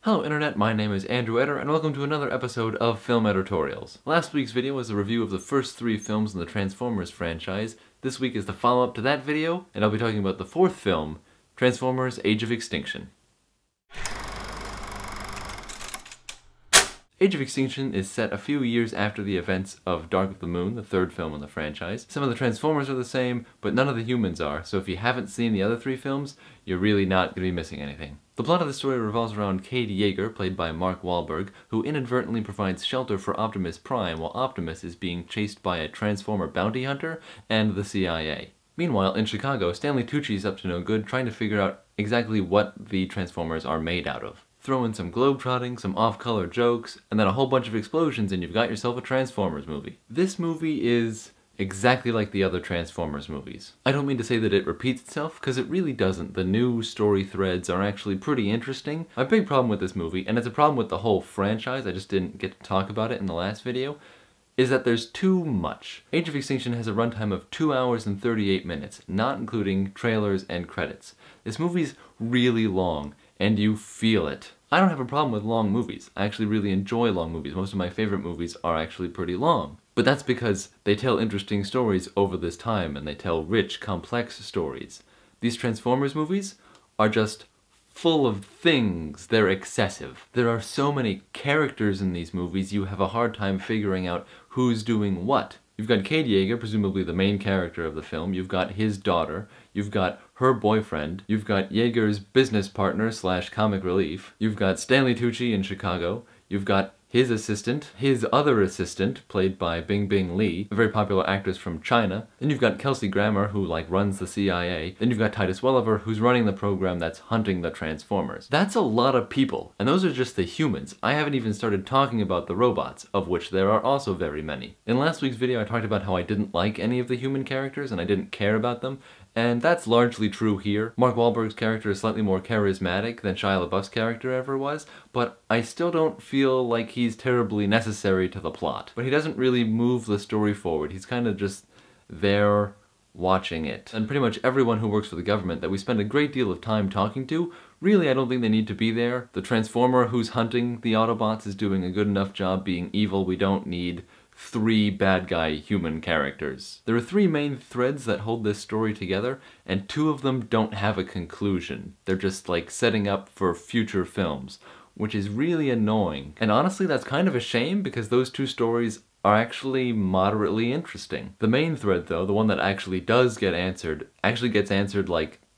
Hello Internet, my name is Andrew Eder, and welcome to another episode of Film Editorials. Last week's video was a review of the first 3 films in the Transformers franchise. This week is the follow-up to that video, and I'll be talking about the 4th film, Transformers: Age of Extinction. Age of Extinction is set a few years after the events of Dark of the Moon, the 3rd film in the franchise. Some of the Transformers are the same, but none of the humans are, so if you haven't seen the other 3 films, you're really not going to be missing anything. The plot of the story revolves around Cade Yeager, played by Mark Wahlberg, who inadvertently provides shelter for Optimus Prime while Optimus is being chased by a Transformer bounty hunter and the CIA. Meanwhile, in Chicago, Stanley Tucci is up to no good, trying to figure out exactly what the Transformers are made out of. Throw in some globetrotting, some off-color jokes, and then a whole bunch of explosions and you've got yourself a Transformers movie. This movie is exactly like the other Transformers movies. I don't mean to say that it repeats itself, because it really doesn't. The new story threads are actually pretty interesting. My big problem with this movie, and it's a problem with the whole franchise, I just didn't get to talk about it in the last video, is that there's too much. Age of Extinction has a runtime of 2 hours and 38 minutes, not including trailers and credits. This movie's really long, and you feel it. I don't have a problem with long movies. I actually really enjoy long movies. Most of my favorite movies are actually pretty long. But that's because they tell interesting stories over this time, and they tell rich, complex stories. These Transformers movies are just full of things. They're excessive. There are so many characters in these movies, you have a hard time figuring out who's doing what. You've got Cade Yeager, presumably the main character of the film, you've got his daughter, you've got her boyfriend, you've got Yeager's business partner slash comic relief, you've got Stanley Tucci in Chicago, you've got his assistant, his other assistant, played by Bing Bing Lee, a very popular actress from China. Then you've got Kelsey Grammer, who runs the CIA. Then you've got Titus Welliver, who's running the program that's hunting the Transformers. That's a lot of people, and those are just the humans. I haven't even started talking about the robots, of which there are also very many. In last week's video I talked about how I didn't like any of the human characters and I didn't care about them, and that's largely true here. Mark Wahlberg's character is slightly more charismatic than Shia LaBeouf's character ever was, but I still don't feel like he's terribly necessary to the plot. But he doesn't really move the story forward. He's kind of just there watching it. And pretty much everyone who works for the government that we spend a great deal of time talking to, really I don't think they need to be there. The Transformer who's hunting the Autobots is doing a good enough job being evil. We don't need 3 bad guy human characters. There are 3 main threads that hold this story together, and 2 of them don't have a conclusion. They're just setting up for future films, which is really annoying. And honestly, that's kind of a shame because those 2 stories are actually moderately interesting. The main thread though, the one that actually does get answered, actually gets answered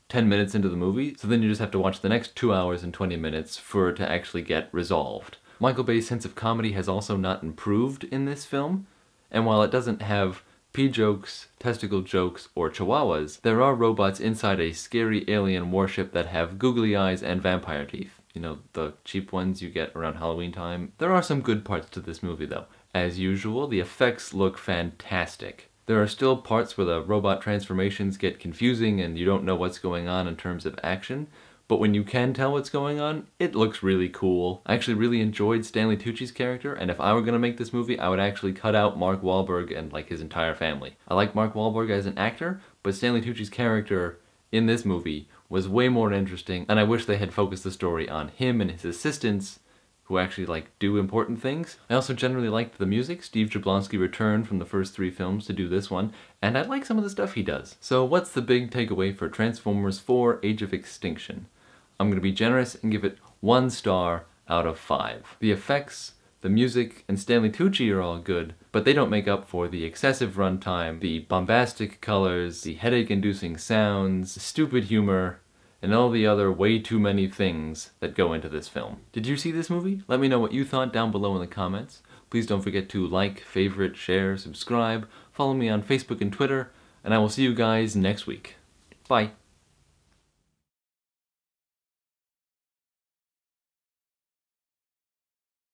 10 minutes into the movie, so then you just have to watch the next 2 hours and 20 minutes for it to actually get resolved. Michael Bay's sense of comedy has also not improved in this film, and while it doesn't have pee jokes, testicle jokes, or chihuahuas, there are robots inside a scary alien warship that have googly eyes and vampire teeth. You know, the cheap ones you get around Halloween time. There are some good parts to this movie though. As usual, the effects look fantastic. There are still parts where the robot transformations get confusing and you don't know what's going on in terms of action, but when you can tell what's going on, it looks really cool. I actually really enjoyed Stanley Tucci's character, and if I were gonna make this movie, I would actually cut out Mark Wahlberg and his entire family. I like Mark Wahlberg as an actor, but Stanley Tucci's character in this movie was way more interesting, and I wish they had focused the story on him and his assistants, who actually do important things. I also generally liked the music. Steve Jablonsky returned from the first 3 films to do this one, and I like some of the stuff he does. So what's the big takeaway for Transformers 4: Age of Extinction? I'm gonna be generous and give it 1 star out of 5. The effects, the music, and Stanley Tucci are all good, but they don't make up for the excessive runtime, the bombastic colors, the headache-inducing sounds, stupid humor, and all the other way too many things that go into this film. Did you see this movie? Let me know what you thought down below in the comments. Please don't forget to like, favorite, share, subscribe, follow me on Facebook and Twitter, and I will see you guys next week. Bye!